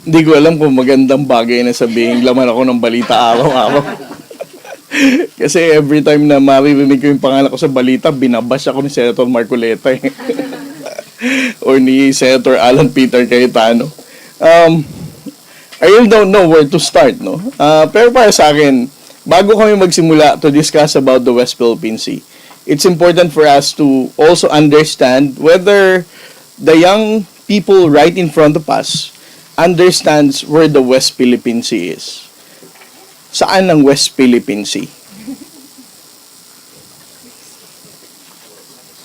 Hindi ko alam kung magandang bagay na sabihin laman ako ng balita araw-araw. Kasi every time na maririnig ko yung pangalan ko sa balita, binabash ako ni Senator Marcoleta eh. Or ni Senator Alan Peter Cayetano. I really don't know where to start, no? Pero para sa akin, bago kami magsimula to discuss about the West Philippine Sea, it's important for us to also understand whether the young people right in front of us understands where the West Philippine Sea is. Saan ang West Philippine Sea?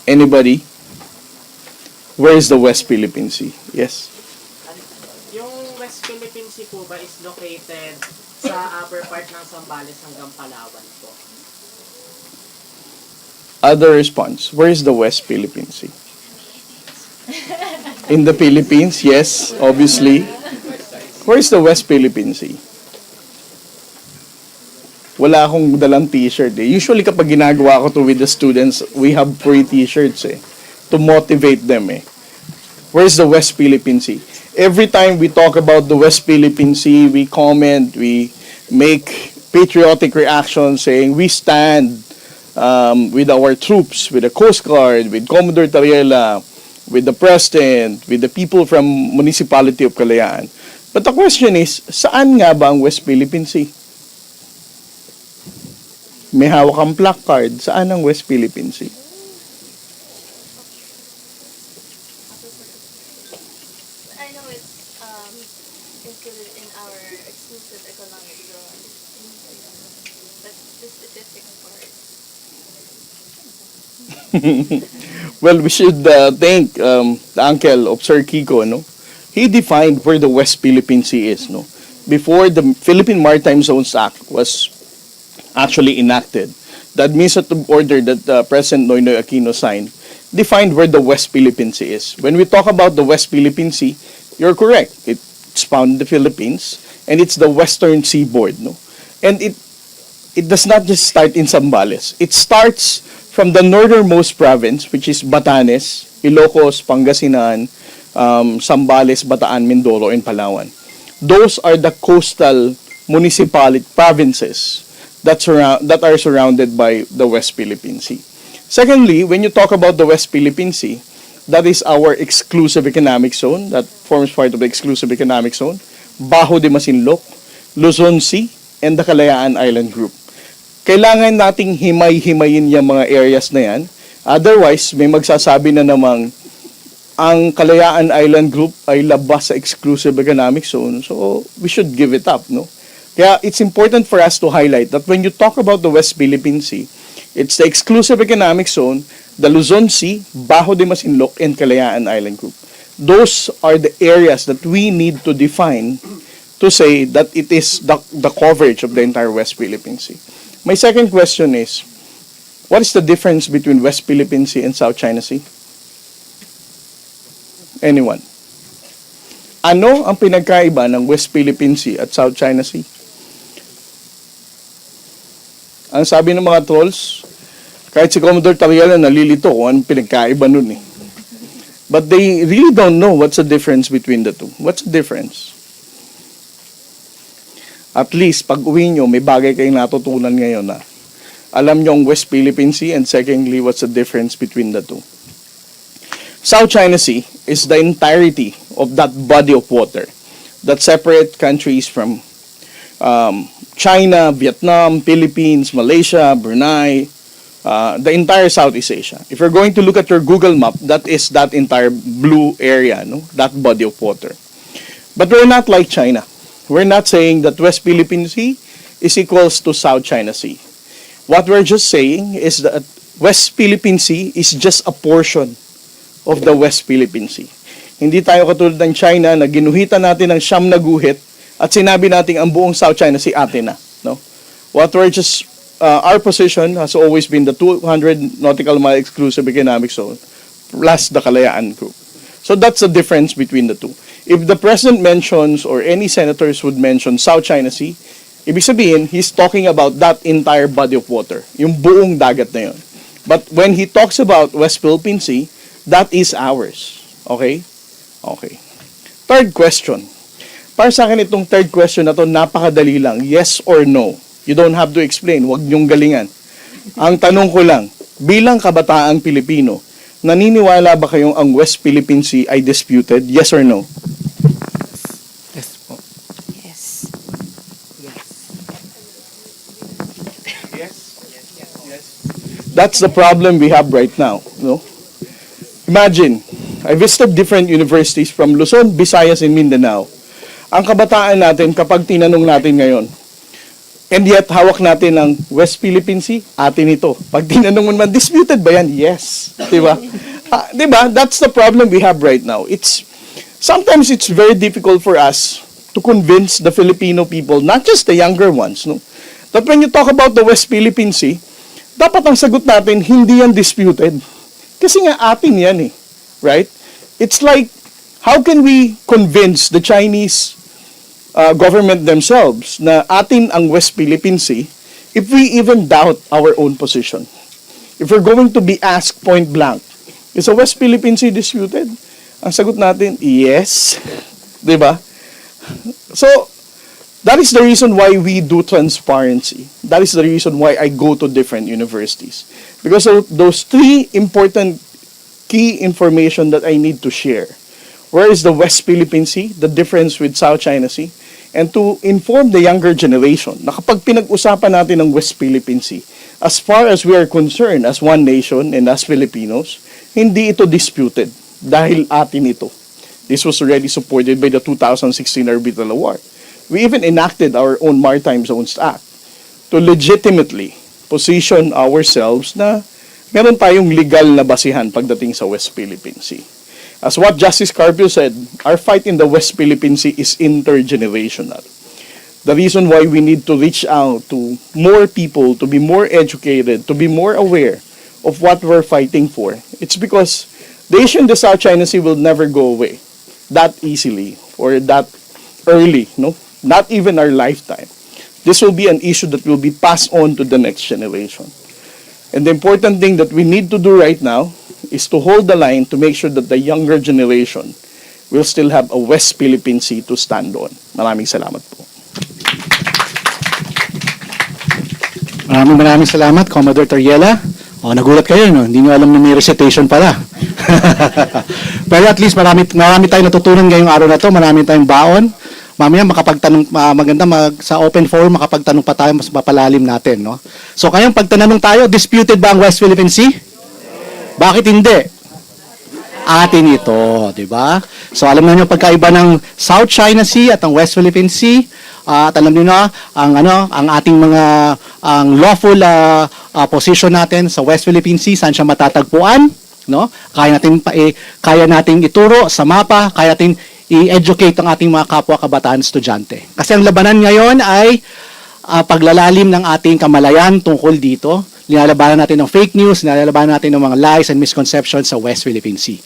Anybody? Where is the West Philippine Sea? Yes. Yung West Philippine Sea po ba is located sa upper part ng Zambales hanggang Palawan po? Other response. Where is the West Philippine Sea? In the Philippines? Yes, obviously. Where is the West Philippine Sea? Wala akong dalang t-shirt eh. Usually kapag ginagawa ko to with the students, we have free t-shirts eh. To motivate them eh. Where's the West Philippine Sea? Every time we talk about the West Philippine Sea, we comment, we make patriotic reactions saying we stand with our troops, with the Coast Guard, with Commodore Tariela, with the President, with the people from Municipality of Kalayaan. But the question is, saan nga ba ang West Philippine Sea? May hawak kang placard, saan ang West Philippine Sea? I know it's included in our exclusive economic zone, but the specific part. Well, we should thank the uncle of Sir Kiko, no? He defined where the West Philippine Sea is, no? Before the Philippine Maritime Zones Act was actually enacted, the administrative order that President Noynoy Aquino signed defined where the West Philippine Sea is. When we talk about the West Philippine Sea, you're correct. It's found in the Philippines, and it's the western seaboard, no? And it does not just start in Zambales. It starts from the northernmost province, which is Batanes, Ilocos, Pangasinan, Zambales, Bataan, Mindoro, and Palawan. Those are the coastal municipality provinces that are surrounded by the West Philippine Sea. Secondly, when you talk about the West Philippine Sea, that is our exclusive economic zone, that forms part of the exclusive economic zone, Bajo de Masinloc, Luzon Sea, and the Kalayaan Island Group. Kailangan nating himay-himayin yung mga areas na yan. Otherwise, may magsasabi na namang ang Kalayaan Island Group ay labas sa exclusive economic zone. So, we should give it up, no? Kaya it's important for us to highlight that when you talk about the West Philippine Sea, it's the exclusive economic zone, the Luzon Sea, Bajo de Masinloc, and Kalayaan Island Group. Those are the areas that we need to define to say that it is the coverage of the entire West Philippine Sea. My second question is, what is the difference between West Philippine Sea and South China Sea? Anyone? Ano ang pinagkaiba ng West Philippine Sea at South China Sea? Ang sabi ng mga trolls, kahit si Commodore Tariela nalilito kung anong pinagkaiba nun eh. But they really don't know what's the difference between the two. What's the difference? At least, pag uwi nyo, may bagay kayong natutunan ngayon na alam nyo ang West Philippine Sea, and secondly, what's the difference between the two. South China Sea is the entirety of that body of water that separate countries from China, Vietnam, Philippines, Malaysia, Brunei, the entire Southeast Asia. If you're going to look at your Google map, that is that entire blue area, no? That body of water. But we're not like China. We're not saying that West Philippine Sea is equals to South China Sea. What we're just saying is that West Philippine Sea is just a portion of the West Philippine Sea. Hindi tayo katulad ng China na ginuhitan natin ng siyam na guhit at sinabi natin ang buong South China Sea atin na. No? What we're just, our position has always been the 200 nautical mile exclusive economic zone plus the Kalayaan Group. So that's the difference between the two. If the President mentions or any senators would mention South China Sea, ibig sabihin, he's talking about that entire body of water, yung buong dagat na yun. But when he talks about West Philippine Sea, that is ours. Okay? Okay. Third question. para sa akin itong third question na to, napakadali lang. Yes or no. You don't have to explain. Huwag niyong galingan. Ang tanong ko lang, bilang kabataang Pilipino, naniniwala ba kayong ang West Philippine Sea ay disputed? Yes or no? Yes po. Yes. That's the problem we have right now. No? Imagine, I visited different universities from Luzon, Visayas, and Mindanao. Ang kabataan natin, kapag tinanong natin ngayon, and yet hawak natin ang West Philippine Sea, atin ito. Pag tinanong mo naman, disputed ba yan? Yes. Diba? Diba? That's the problem we have right now. Sometimes it's very difficult for us to convince the Filipino people, not just the younger ones, no? That when you talk about the West Philippine Sea, dapat ang sagot natin, hindi yan disputed. Kasi nga atin yan eh. Right? It's like, how can we convince the Chinese government themselves na atin ang West Philippine Sea if we even doubt our own position? If we're going to be asked point blank, is the West Philippine Sea disputed? Ang sagot natin, yes. Diba? So, that is the reason why we do transparency. That is the reason why I go to different universities. Because of those three important key information that I need to share. Where is the West Philippine Sea, the difference with South China Sea, and to inform the younger generation na kapag pinag-usapan natin ang West Philippine Sea, as far as we are concerned as one nation and as Filipinos, hindi ito disputed dahil atin ito. This was already supported by the 2016 Arbitral Award. We even enacted our own Maritime Zones Act to legitimately position ourselves na meron tayong legal na basihan pagdating sa West Philippine Sea. As what Justice Carpio said, our fight in the West Philippine Sea is intergenerational. The reason why we need to reach out to more people, to be more educated, to be more aware of what we're fighting for, it's because the issue in the South China Sea will never go away that easily or that early, no? Not even our lifetime. This will be an issue that will be passed on to the next generation. And the important thing that we need to do right now is to hold the line to make sure that the younger generation will still have a West Philippine Sea to stand on. Maraming salamat po. Maraming salamat, Commodore Toriela. Nagulat kayo, no? Hindi nyo alam na may recitation pala. Pero at least marami tayong natutunan ngayong araw na to. Marami tayong baon. Mamaya makapagtanong, maganda sa open forum, makapagtanong pa tayo, mas mapalalim natin, no? So kayong pagtanong tayo, disputed ba ang West Philippine Sea? Bakit hindi? Atin ito, di ba? So alam niyo pagkaiba ng South China Sea at ang West Philippine Sea. At alam niyo na ang ating mga lawful position natin sa West Philippine Sea, saan siya matatagpuan, no? Kaya nating ituro sa mapa, kaya nating i-educate ang ating mga kapwa kabataan estudyante. Kasi ang labanan ngayon ay paglalalim ng ating kamalayan tungkol dito. Nilalabanan natin ng fake news, nilalabanan natin ng mga lies and misconceptions sa West Philippine Sea.